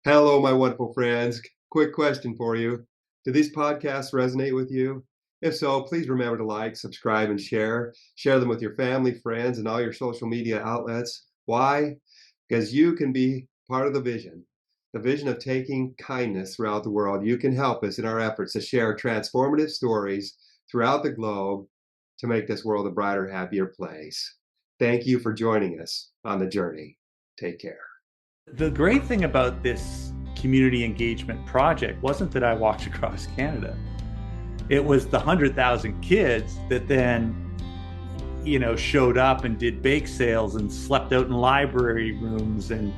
Hello, my wonderful friends. Quick question for you. Do these podcasts resonate with you? If so, please remember to like, subscribe, and share. Share them with your family, friends, and all your social media outlets. Why? Because you can be part of the vision of taking kindness throughout the world. You can help us in our efforts to share transformative stories throughout the globe to make this world a brighter, happier place. Thank you for joining us on the journey. Take care. The great thing about this community engagement project wasn't that I walked across Canada. It was the 100,000 kids that then, showed up and did bake sales and slept out in library rooms and,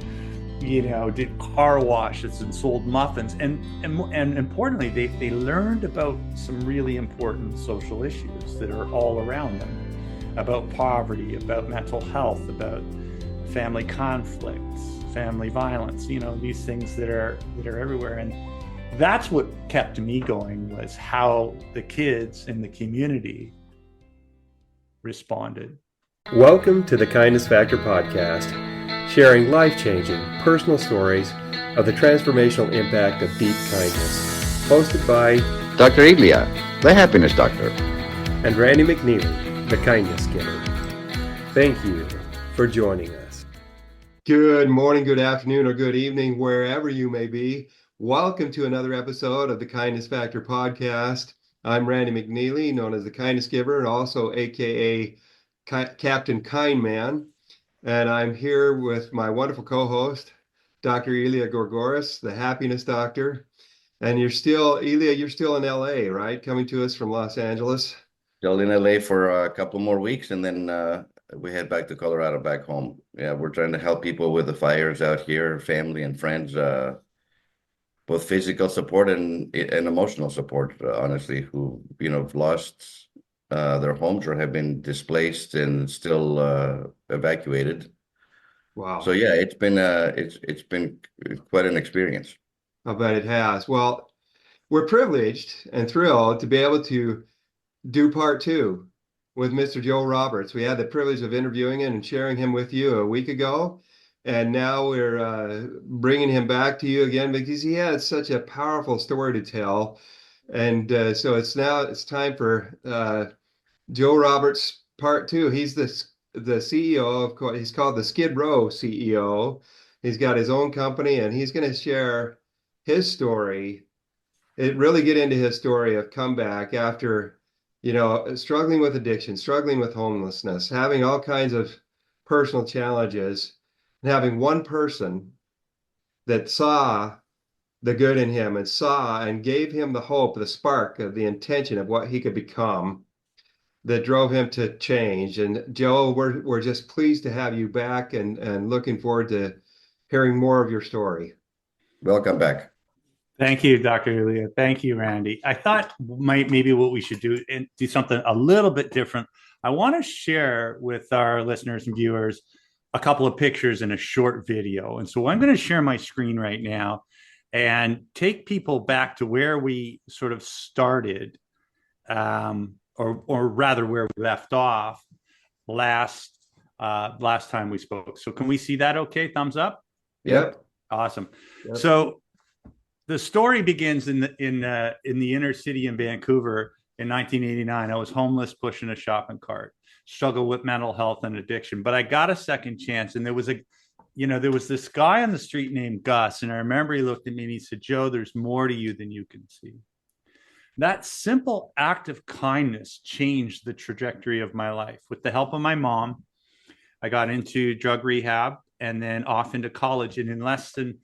did car washes and sold muffins. And importantly, they learned about some really important social issues that are all around them, about poverty, about mental health, about family conflicts, family violence, these things that are everywhere. And that's what kept me going, was how the kids in the community responded. Welcome to the Kindness Factor podcast, sharing life-changing personal stories of the transformational impact of deep kindness. Hosted by Dr. Elia, the happiness doctor, and Randy McNeely, the kindness giver. Thank you for joining us. Good morning, good afternoon, or good evening, wherever you may be. Welcome to another episode of the Kindness Factor podcast. I'm Randy McNeely, known as the kindness giver, and also AKA Captain Kindman. And I'm here with my wonderful co-host, Dr. Elia Gourgouris, the happiness doctor. And Elia, you're still in LA, right? Coming to us from Los Angeles. Still in LA for a couple more weeks, and then we head back to Colorado, back home. Yeah, we're trying to help people with the fires out here, family and friends, both physical support and emotional support, honestly, who, have lost their homes or have been displaced and still evacuated. Wow. So yeah, it's been quite an experience. I bet it has. Well, we're privileged and thrilled to be able to do part two with Mr. Joe Roberts. We had the privilege of interviewing him and sharing him with you a week ago. And now we're bringing him back to you again because he had such a powerful story to tell. And so it's time for Joe Roberts part two. He's the CEO of, he's called the Skid Row CEO. He's got his own company and he's going to share his story. It really get into his story of comeback after, struggling with addiction, struggling with homelessness, having all kinds of personal challenges, and having one person that saw the good in him and saw and gave him the hope, the spark of the intention of what he could become that drove him to change. And Joe, we're just pleased to have you back and looking forward to hearing more of your story. Welcome back. Thank you, Dr. Elia. Thank you, Randy. I thought maybe what we should do and do something a little bit different. I want to share with our listeners and viewers a couple of pictures in a short video. And so I'm going to share my screen right now and take people back to where we sort of started, or rather where we left off last time we spoke. So can we see that okay? Thumbs up? Yep. Awesome. Yep. So the story begins in the inner city in Vancouver in 1989. I was homeless, pushing a shopping cart, struggled with mental health and addiction, but I got a second chance. And there was this guy on the street named Gus. And I remember he looked at me and he said, "Joe, there's more to you than you can see." That simple act of kindness changed the trajectory of my life. With the help of my mom, I got into drug rehab and then off into college. And in less than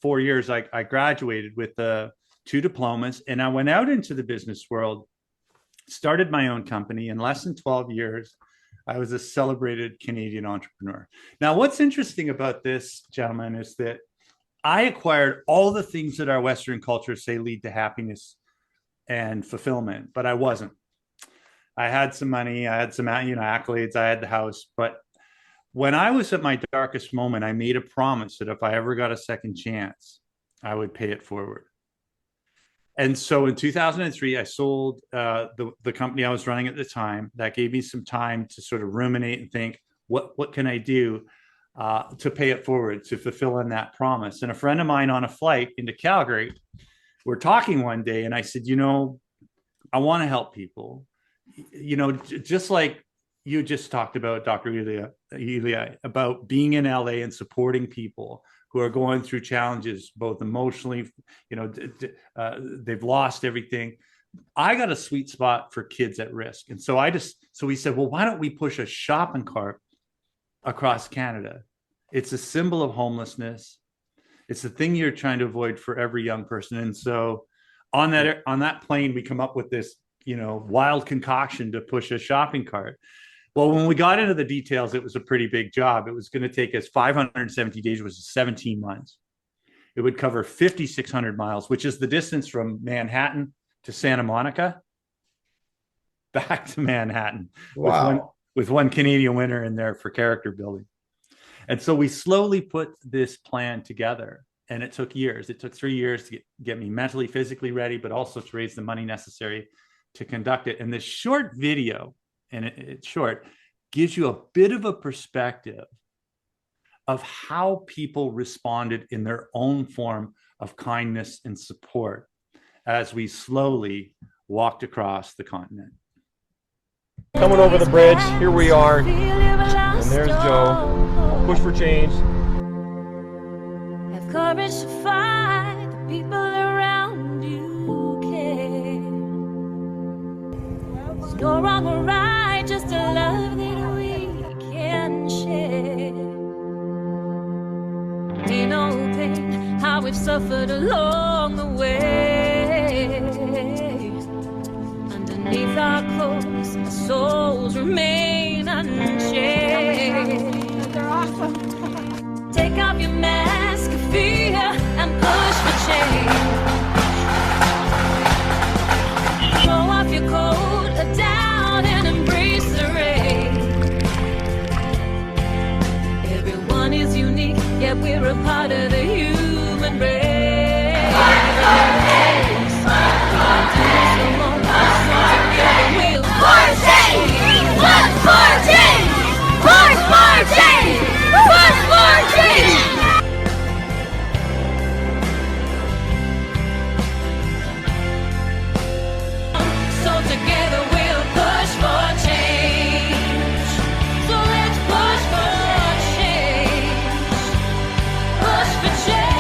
4 years, I graduated with 2 diplomas, and I went out into the business world, started my own company. In less than 12 years, I was a celebrated Canadian entrepreneur. Now, what's interesting about this, gentlemen, is that I acquired all the things that our Western culture say lead to happiness and fulfillment, but I wasn't. I had some money, I had some accolades, I had the house, but when I was at my darkest moment, I made a promise that if I ever got a second chance, I would pay it forward. And so in 2003, I sold the company I was running at the time. That gave me some time to sort of ruminate and think, what can I do? to pay it forward, to fulfill on that promise. And a friend of mine on a flight into Calgary, we're talking one day, and I said, I want to help people. Just like you just talked about, Dr. Elia, about being in LA and supporting people who are going through challenges, both emotionally, they've lost everything. I got a sweet spot for kids at risk. And so we said, well, why don't we push a shopping cart across Canada? It's a symbol of homelessness. It's the thing you're trying to avoid for every young person. And so on that plane, we come up with this, wild concoction to push a shopping cart. Well, when we got into the details, it was a pretty big job. It was going to take us 570 days, which is 17 months. It would cover 5,600 miles, which is the distance from Manhattan to Santa Monica, back to Manhattan. Wow. With one Canadian winter in there for character building. And so we slowly put this plan together, and it took years. It took 3 years to get me mentally, physically ready, but also to raise the money necessary to conduct it. And this short video, and it's short, gives you a bit of a perspective of how people responded in their own form of kindness and support as we slowly walked across the continent. Coming over the bridge, here we are, and there's Joe. Push for change. Have courage to find the people around you care. There's no wrong or right, just a love that we can share. We know pain, how we've suffered along the way. Underneath our clothes, our souls remain unchanged. Take off your mask of fear and push for change. Throw off your coat of doubt and embrace the rain. Everyone is unique, yet we're a part of the human race. So together we'll push for change. So let's push for change. Push for change.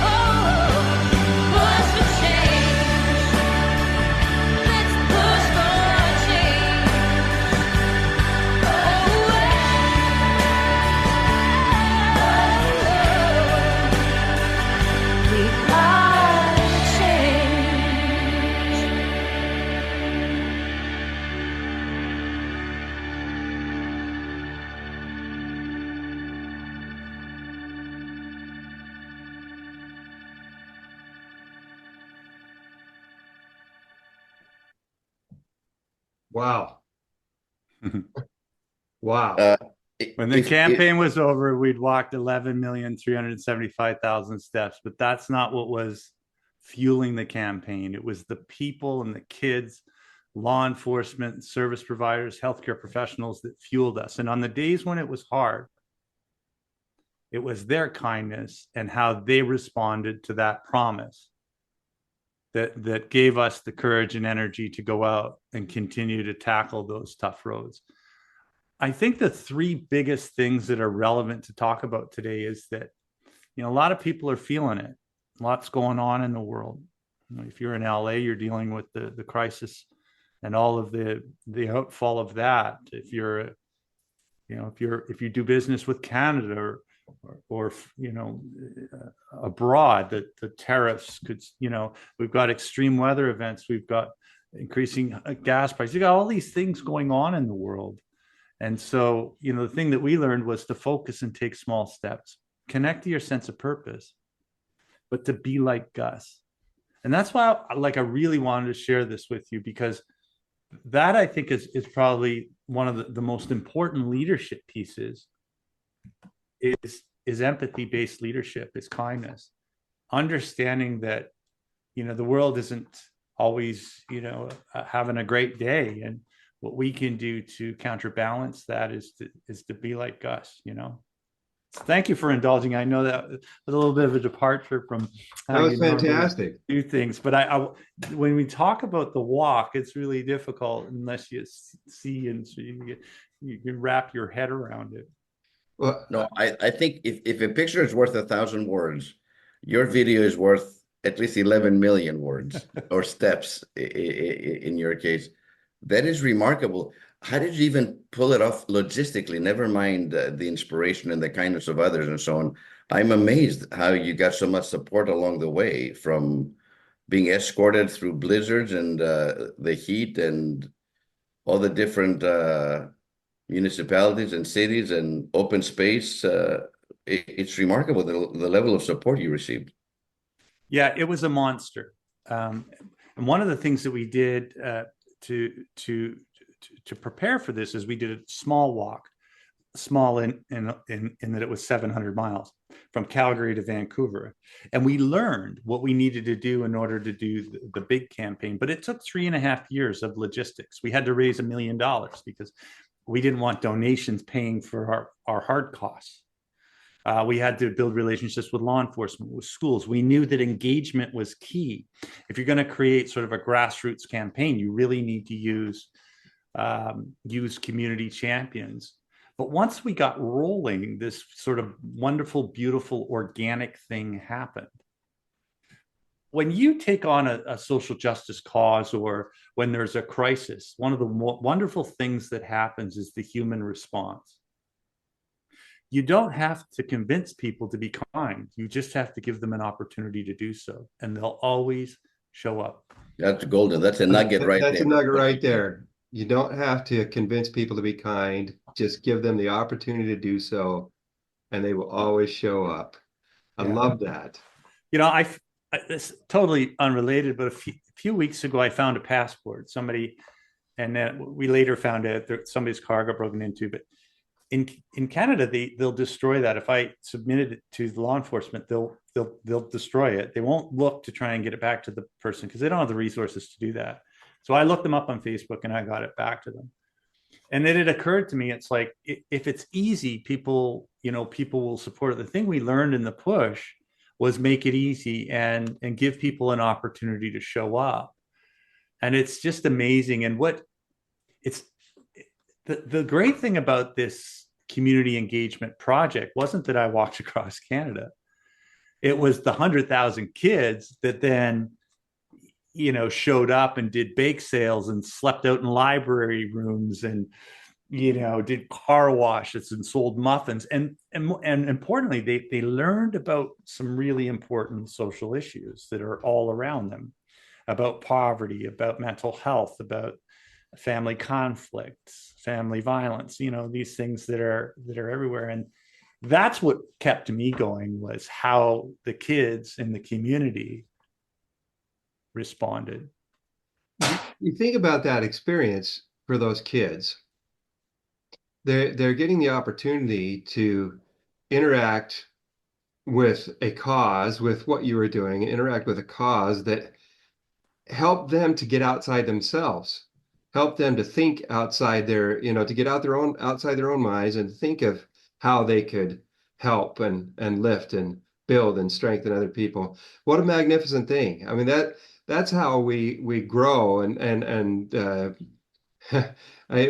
Oh, push for change. Let's push for change. We are change. Wow. Wow. When the campaign was over, we'd walked 11,375,000 steps, but that's not what was fueling the campaign. It was the people and the kids, law enforcement, service providers, healthcare professionals that fueled us. And on the days when it was hard, it was their kindness and how they responded to that promise that gave us the courage and energy to go out and continue to tackle those tough roads. I think the three biggest things that are relevant to talk about today is that, a lot of people are feeling it. Lots going on in the world. If you're in LA, you're dealing with the crisis and all of the outfall of that. If you do business with Canada or abroad, the tariffs could, we've got extreme weather events, we've got increasing gas prices, you got all these things going on in the world. And so, the thing that we learned was to focus and take small steps, connect to your sense of purpose, but to be like Gus. And that's why I really wanted to share this with you, because that I think is probably one of the most important leadership pieces is empathy-based leadership, is kindness, understanding that, the world isn't always, having a great day. And what we can do to counterbalance that is to be like Gus, you know. So thank you for indulging. I know that was a little bit of a departure from That how was you normally fantastic. do things, but when we talk about the walk, it's really difficult unless you see and so you can wrap your head around it. Well, No, I think if a picture is worth 1,000 words, your video is worth at least 11 million words or steps in your case. That is remarkable. How did you even pull it off logistically? Never mind the inspiration and the kindness of others and so on. I'm amazed how you got so much support along the way, from being escorted through blizzards and the heat and all the different municipalities and cities and open space. It's remarkable the level of support you received. Yeah, it was a monster. And one of the things that we did to prepare for this is we did a small walk, small in that it was 700 miles from Calgary to Vancouver. And we learned what we needed to do in order to do the big campaign. But it took 3.5 years of logistics. We had to raise $1 million because we didn't want donations paying for our hard costs. We had to build relationships with law enforcement, with schools. We knew that engagement was key. If you're going to create sort of a grassroots campaign, you really need to use community champions. But once we got rolling, this sort of wonderful, beautiful, organic thing happened. When you take on a social justice cause or when there's a crisis, one of the wonderful things that happens is the human response. You don't have to convince people to be kind. You just have to give them an opportunity to do so, and they'll always show up. That's golden. That's a nugget right there. That's a nugget right there. You don't have to convince people to be kind. Just give them the opportunity to do so, and they will always show up. I love that. You know, it's totally unrelated, but a few weeks ago, I found a passport. Somebody, and then we later found out that somebody's car got broken into. But in Canada, they'll destroy that. If I submitted it to the law enforcement, they'll destroy it. They won't look to try and get it back to the person because they don't have the resources to do that. So I looked them up on Facebook and I got it back to them. And then it occurred to me, it's like, if it's easy, people will support it. The thing we learned in the push was make it easy and give people an opportunity to show up. And it's just amazing. And the great thing about this community engagement project wasn't that I walked across Canada. It was the 100,000 kids that then, showed up and did bake sales and slept out in library rooms and, did car washes and sold muffins. And importantly, they learned about some really important social issues that are all around them, about poverty, about mental health, about family conflicts, family violence, these things that are everywhere. And that's what kept me going, was how the kids in the community responded. You think about that experience for those kids. They're getting the opportunity to interact with a cause, with what you were doing, interact with a cause that helped them to get outside themselves, help them to think outside their, to get outside their own minds and think of how they could help and lift and build and strengthen other people. What a magnificent thing. I mean, that's how we grow and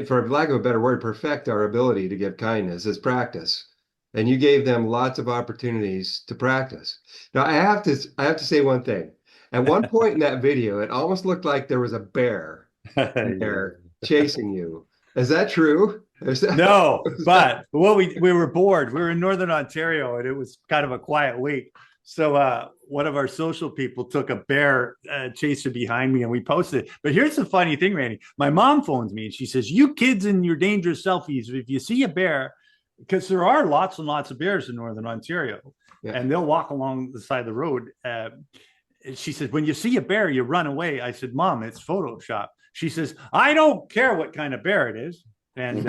for lack of a better word, perfect our ability to give kindness is practice. And you gave them lots of opportunities to practice. Now I have to say one thing. At one point in that video, it almost looked like there was a bear there chasing you. Is that true? No, but we were bored. We were in Northern Ontario and it was kind of a quiet week. So one of our social people took a bear chaser behind me and we posted it. But here's the funny thing, Randy. My mom phones me and she says, "You kids and your dangerous selfies, if you see a bear," because there are lots and lots of bears in Northern Ontario, and they'll walk along the side of the road. She said, "When you see a bear, you run away." I said, "Mom, it's Photoshop." She says, "I don't care what kind of bear it is." And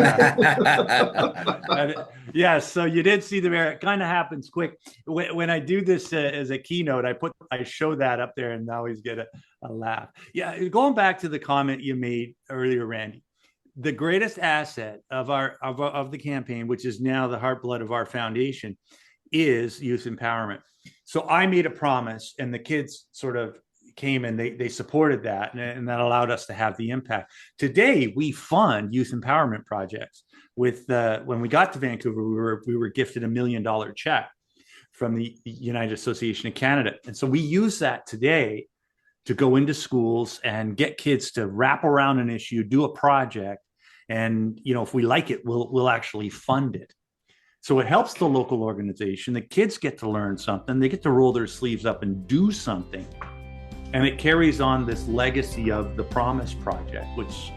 so you did see the bear. It kind of happens quick. When I do this as a keynote, I show that up there and I always get a laugh. Yeah, going back to the comment you made earlier, Randy, the greatest asset of the campaign, which is now the heart blood of our foundation, is youth empowerment. So I made a promise, and the kids sort of came and they supported that, and that allowed us to have the impact. Today, we fund youth empowerment projects. With when we got to Vancouver, we were gifted $1 million check from the United Association of Canada, and so we use that today to go into schools and get kids to wrap around an issue, do a project, and if we like it, we'll actually fund it. So it helps the local organization. The kids get to learn something. They get to roll their sleeves up and do something. And it carries on this legacy of the Promise Project, which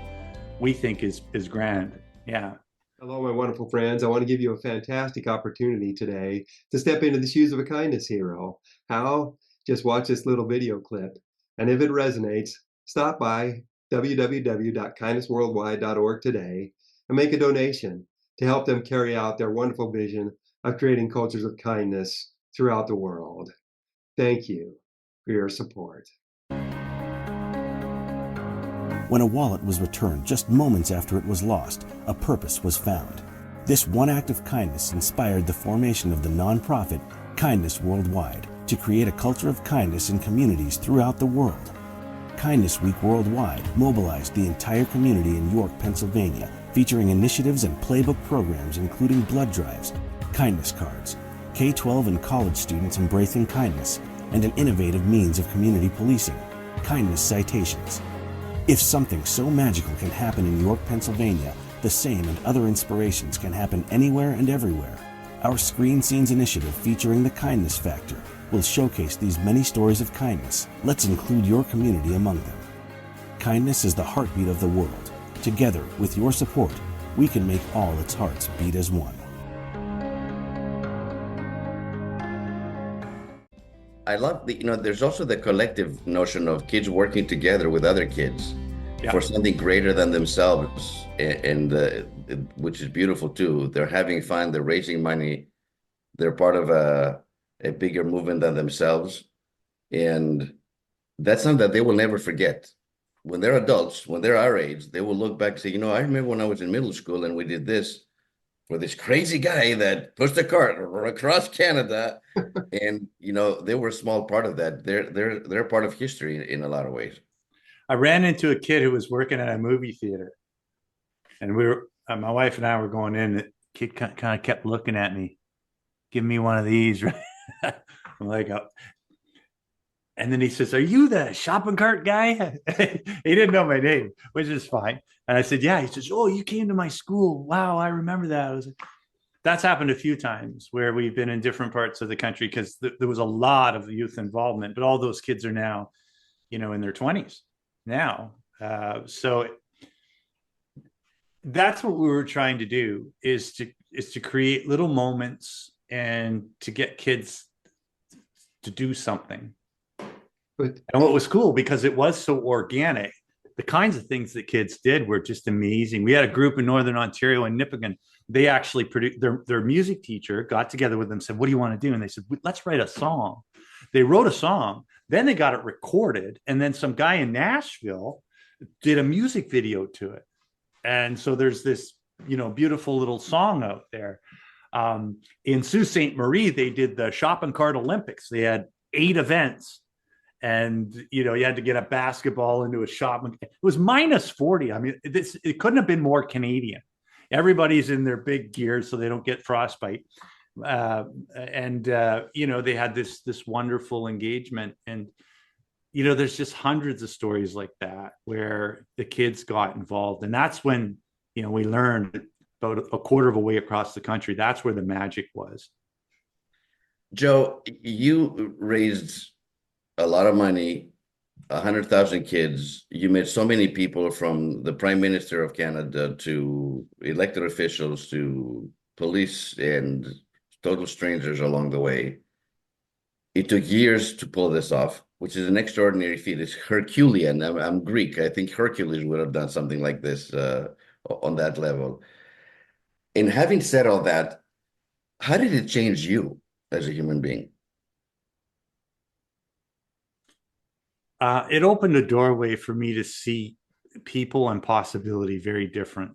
we think is grand. Yeah. Hello, my wonderful friends. I want to give you a fantastic opportunity today to step into the shoes of a kindness hero. How? Just watch this little video clip. And if it resonates, stop by www.kindnessworldwide.org today and make a donation to help them carry out their wonderful vision of creating cultures of kindness throughout the world. Thank you for your support. When a wallet was returned just moments after it was lost, a purpose was found. This one act of kindness inspired the formation of the nonprofit Kindness Worldwide to create a culture of kindness in communities throughout the world. Kindness Week Worldwide mobilized the entire community in York, Pennsylvania, featuring initiatives and playbook programs including blood drives, kindness cards, K-12 and college students embracing kindness, and an innovative means of community policing, kindness citations. If something so magical can happen in York, Pennsylvania, the same and other inspirations can happen anywhere and everywhere. Our Screen Scenes initiative featuring the Kindness Factor will showcase these many stories of kindness. Let's include your community among them. Kindness is the heartbeat of the world. Together, with your support, we can make all its hearts beat as one. I love there's also the collective notion of kids working together with other kids for something greater than themselves, and which is beautiful too. They're having fun, they're raising money, they're part of a bigger movement than themselves. And that's something that they will never forget. When they're adults, when they're our age, they will look back and say, I remember when I was in middle school and we did this for this crazy guy that pushed a cart across Canada. And, they were a small part of that. They're part of history in a lot of ways. I ran into a kid who was working at a movie theater, and my wife and I were going in. The kid kind of kept looking at me, give me one of these. I'm like, and then he says, "Are you the shopping cart guy?" He didn't know my name, which is fine. And I said, "Yeah." He says, "Oh, you came to my school. Wow, I remember that." I was like, that's happened a few times where we've been in different parts of the country because there was a lot of youth involvement, but all those kids are now, in their 20s now. So that's what we were trying to do is to create little moments and to get kids to do something. And what was cool, because it was so organic, the kinds of things that kids did were just amazing. We had a group in Northern Ontario in Nipigon. They actually produced, their music teacher got together with them, said, "What do you want to do?" And they said, "Let's write a song." They wrote a song, then they got it recorded, and then some guy in Nashville did a music video to it. And so there's this, beautiful little song out there. In Sault Ste. Marie, they did the shopping cart Olympics. They had 8 events. And, you had to get a basketball into a shop. It was minus 40. I mean, it couldn't have been more Canadian. Everybody's in their big gear so they don't get frostbite. They had this wonderful engagement. And, there's just hundreds of stories like that where the kids got involved. And that's when, we learned about a quarter of a way across the country. That's where the magic was. Joe, you raised a lot of money, 100,000 kids. You met so many people, from the Prime Minister of Canada to elected officials to police and total strangers along the way. It took years to pull this off, which is an extraordinary feat. It's Herculean. I'm Greek. I think Hercules would have done something like this on that level. And having said all that, how did it change you as a human being? It opened a doorway for me to see people and possibility very different.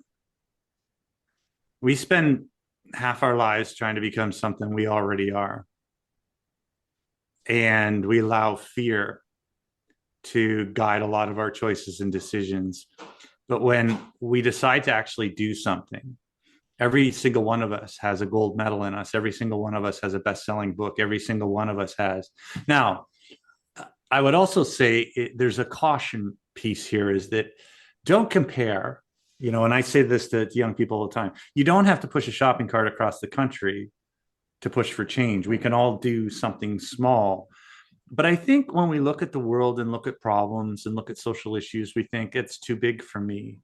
We spend half our lives trying to become something we already are. And we allow fear to guide a lot of our choices and decisions. But when we decide to actually do something, every single one of us has a gold medal in us. Every single one of us has a best-selling book. Every single one of us has. Now, I would also say there's a caution piece here, is that don't compare, and I say this to young people all the time. You don't have to push a shopping cart across the country to push for change. We can all do something small. But I think when we look at the world and look at problems and look at social issues, we think it's too big for me.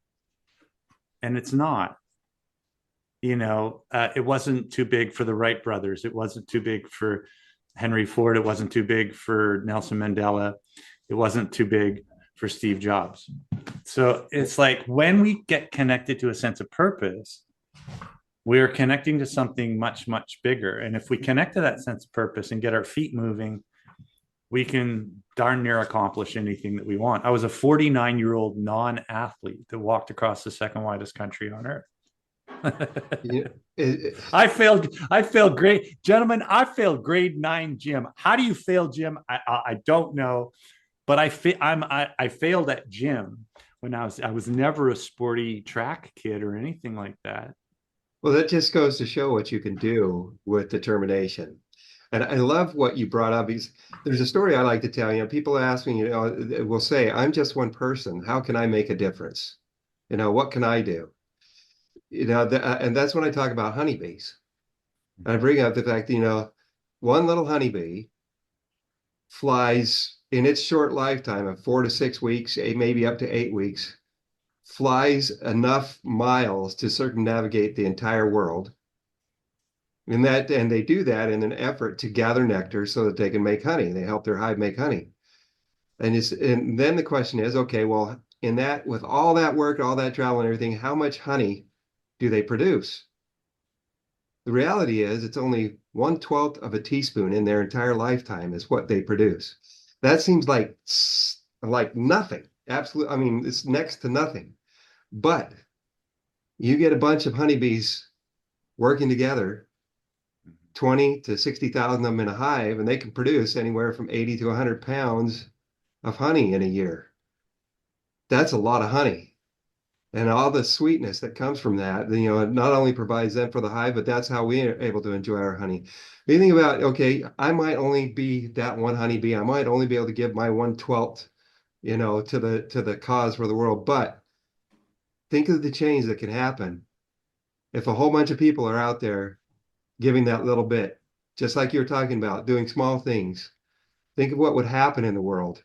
And it's not. It wasn't too big for the Wright brothers. It wasn't too big for Henry Ford. It wasn't too big for Nelson Mandela. It wasn't too big for Steve Jobs. So it's like when we get connected to a sense of purpose, we're connecting to something much, much bigger. And if we connect to that sense of purpose and get our feet moving, we can darn near accomplish anything that we want. I was a 49-year-old non-athlete that walked across the second widest country on earth. I failed grade, gentlemen. I failed grade 9 gym. How do you fail gym? I don't know, but I failed at gym when I was never a sporty track kid or anything like that. Well, that just goes to show what you can do with determination. And I love what you brought up, because there's a story I like to tell. People ask me, will say, I'm just one person. How can I make a difference? What can I do? And that's when I talk about honeybees. I bring up the fact that, one little honeybee flies in its short lifetime of 4 to 6 weeks, maybe up to 8 weeks, flies enough miles to circumnavigate the entire world. And they do that in an effort to gather nectar so that they can make honey. They help their hive make honey. And then the question is, okay, well, with all that work, all that travel and everything, how much honey do they produce? The reality is it's only 1/12 of a teaspoon in their entire lifetime is what they produce. That seems like nothing. Absolutely. I mean, it's next to nothing. But you get a bunch of honeybees working together, 20 to 60,000 of them in a hive, and they can produce anywhere from 80 to 100 pounds of honey in a year. That's a lot of honey. And all the sweetness that comes from that, it not only provides them for the hive, but that's how we are able to enjoy our honey. You think about, okay, I might only be that one honeybee. I might only be able to give my 1/12, to the cause for the world. But think of the change that can happen if a whole bunch of people are out there giving that little bit, just like you're talking about, doing small things. Think of what would happen in the world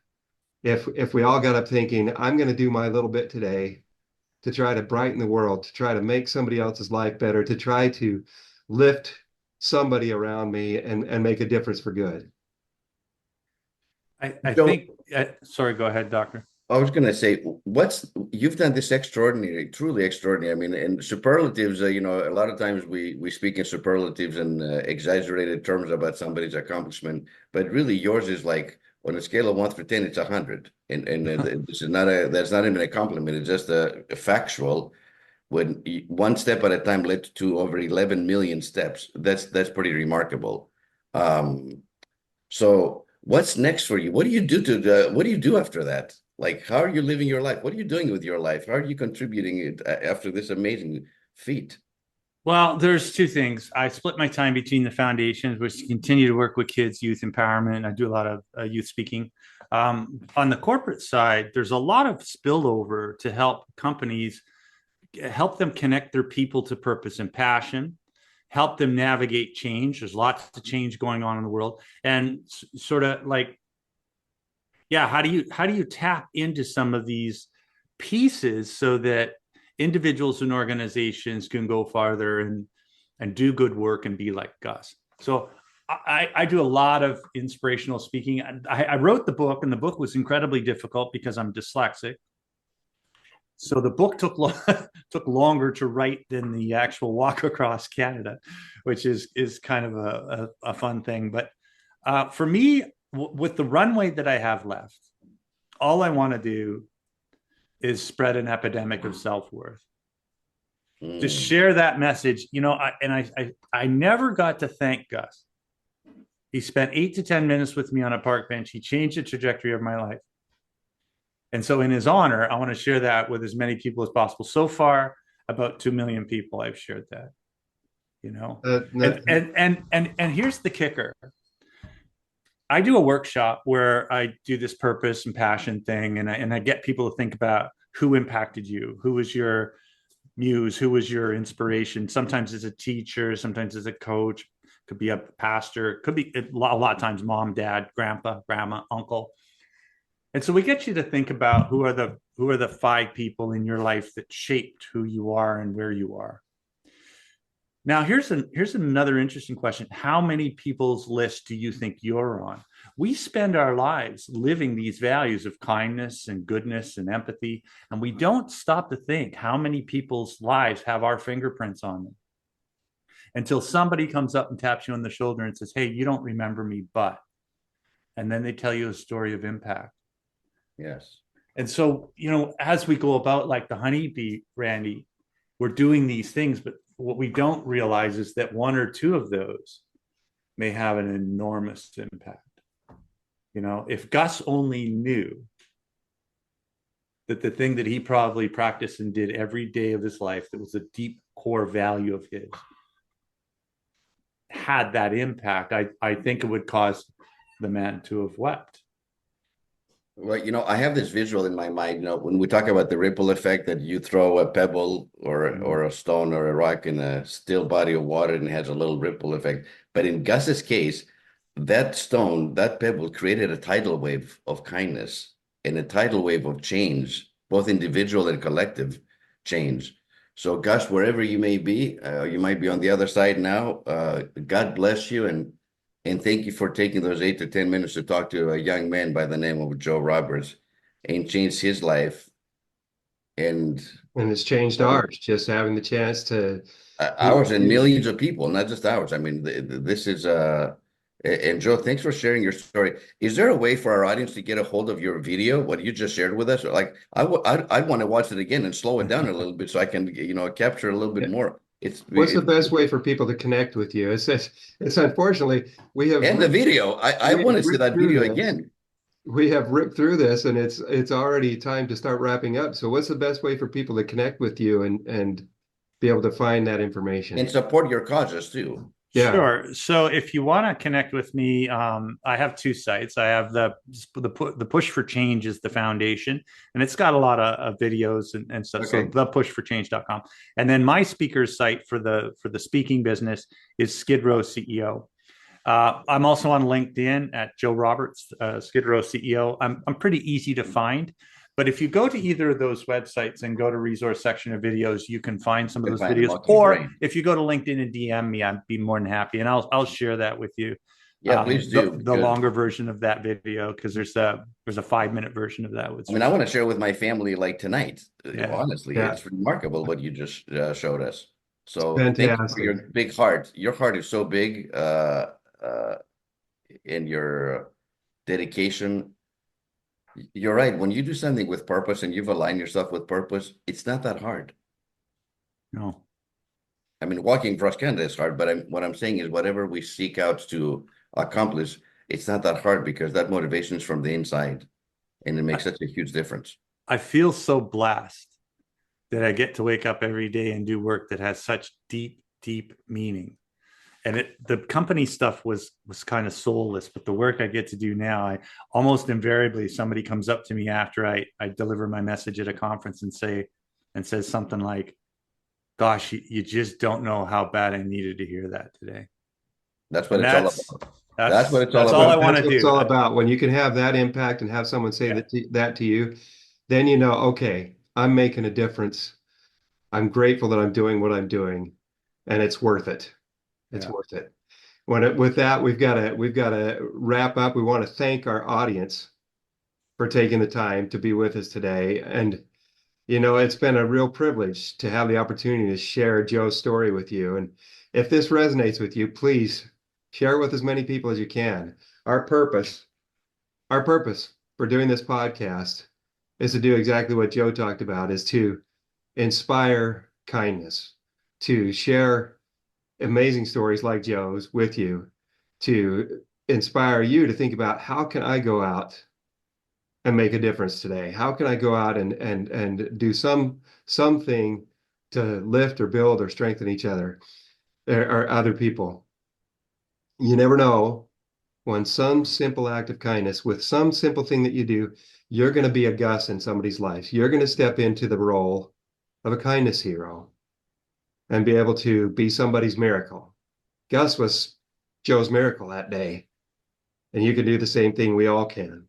if we all got up thinking, I'm going to do my little bit today to try to brighten the world, to try to make somebody else's life better, to try to lift somebody around me and make a difference for good. I think, sorry, go ahead, Doctor. I was going to say, you've done this extraordinary, truly extraordinary. I mean, in superlatives, a lot of times we speak in superlatives and exaggerated terms about somebody's accomplishment, but really yours is like on a scale of 1 through 10, it's 100. And this is that's not even a compliment. It's just a factual. When one step at a time led to over 11 million steps, that's pretty remarkable. So what's next for you? What do you do after that? Like, how are you living your life? What are you doing with your life? How are you contributing it after this amazing feat? Well, there's two things. I split my time between the foundations, which continue to work with kids, youth empowerment. I do a lot of youth speaking. On the corporate side, there's a lot of spillover to help companies, help them connect their people to purpose and passion, help them navigate change. There's lots of change going on in the world. And sort of like, yeah, how do you tap into some of these pieces so that individuals and organizations can go farther and do good work and be like us? So I do a lot of inspirational speaking. I wrote the book, and the book was incredibly difficult because I'm dyslexic. So the book took longer to write than the actual walk across Canada, which is kind of a fun thing. But for me, with the runway that I have left, all I want to do is spread an epidemic of self-worth. To Mm. share that message, I never got to thank Gus. He spent 8 to 10 minutes with me on a park bench. He changed the trajectory of my life. And so in his honor, I want to share that with as many people as possible. So far, about 2 million people I've shared that, and here's the kicker. I do a workshop where I do this purpose and passion thing, and I get people to think about who impacted you, who was your muse, who was your inspiration. Sometimes it's a teacher, sometimes it's a coach, could be a pastor, could be a lot of times mom, dad, grandpa, grandma, uncle. And so we get you to think about who are the 5 people in your life that shaped who you are and where you are. Now, here's another interesting question. How many people's list do you think you're on? We spend our lives living these values of kindness and goodness and empathy, and we don't stop to think how many people's lives have our fingerprints on them until somebody comes up and taps you on the shoulder and says, hey, you don't remember me, but, and then they tell you a story of impact. Yes. And so, as we go about like the honeybee, Randy, we're doing these things, but what we don't realize is that 1 or 2 of those may have an enormous impact. If Gus only knew that the thing that he probably practiced and did every day of his life, that was a deep core value of his, had that impact, I think it would cause the man to have wept. Well, I have this visual in my mind, when we talk about the ripple effect, that you throw a pebble or a stone or a rock in a still body of water and it has a little ripple effect. But in Gus's case, that stone, that pebble created a tidal wave of kindness and a tidal wave of change, both individual and collective change. So Gus, wherever you may be, you might be on the other side now. God bless you, and thank you for taking those 8 to 10 minutes to talk to a young man by the name of Joe Roberts and change his life. And it's changed ours, just having the chance to ours and millions of people, not just ours. I mean, this is and Joe, thanks for sharing your story. Is there a way for our audience to get a hold of your video, what you just shared with us? Like, I want to watch it again and slow it down a little bit so I can, capture a little bit more. What's the best way for people to connect with you? It's unfortunately we have, and the video. I want to see that video again. We have ripped through this, and it's already time to start wrapping up. So what's the best way for people to connect with you and be able to find that information and support your causes too? Yeah. Sure. So if you want to connect with me, I have 2 sites. I have the Push for Change is the foundation, and it's got a lot of videos and stuff. Okay. So thepushforchange.com. And then my speaker's site for the speaking business is Skid Row CEO. I'm also on LinkedIn at Joe Roberts, Skid Row CEO. I'm pretty easy to find. But if you go to either of those websites and go to resource section of videos, you can find some of those videos. Or if you go to LinkedIn and DM me, I'd be more than happy. And I'll share that with you. Yeah, please do. The longer version of that video, because there's a 5-minute version of that. I want to share with my family like tonight. Yeah. Honestly, it's remarkable what you just showed us. So thank you for your big heart. Your heart is so big in your dedication. You're right. When you do something with purpose and you've aligned yourself with purpose, it's not that hard. No. I mean, walking across Canada is hard, but what I'm saying is whatever we seek out to accomplish, it's not that hard because that motivation is from the inside, and it makes such a huge difference. I feel so blessed that I get to wake up every day and do work that has such deep, deep meaning. And the company stuff was kind of soulless, but the work I get to do now, I almost invariably, somebody comes up to me after I deliver my message at a conference and says something like, gosh, you just don't know how bad I needed to hear that today. That's what it's all about. That's what it's all about. That's all I want to do. It's all about when you can have that impact and have someone say that to you, then okay, I'm making a difference. I'm grateful that I'm doing what I'm doing, and it's worth it. It's worth it. With that, we've got to wrap up. We want to thank our audience for taking the time to be with us today. And, it's been a real privilege to have the opportunity to share Joe's story with you. And if this resonates with you, please share it with as many people as you can. Our purpose for doing this podcast is to do exactly what Joe talked about, is to inspire kindness, to share amazing stories like Joe's with you, to inspire you to think about how can I go out and make a difference today? How can I go out and do something to lift or build or strengthen each other or other people? You never know when some simple act of kindness with some simple thing that you do, you're going to be a Gus in somebody's life. You're going to step into the role of a kindness hero and be able to be somebody's miracle. Gus was Joe's miracle that day, and you can do the same thing. We all can.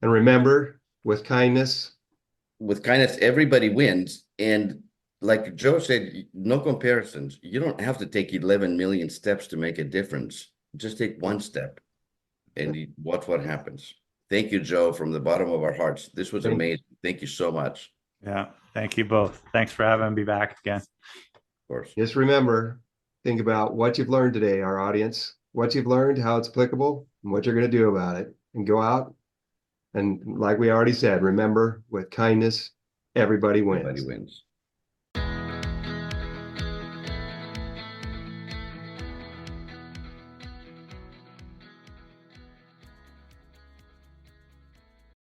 And remember, with kindness, everybody wins. And like Joe said, no comparisons. You don't have to take 11 million steps to make a difference. Just take one step and you watch what happens. Thank you, Joe, from the bottom of our hearts. This was amazing. Thank you so much. Yeah. Thank you both. Thanks for having me back again. Of course. just remember, think about what you've learned today, our audience, what you've learned, how it's applicable, and what you're going to do about it. And go out. And like we already said, remember, with kindness, everybody wins. Everybody wins.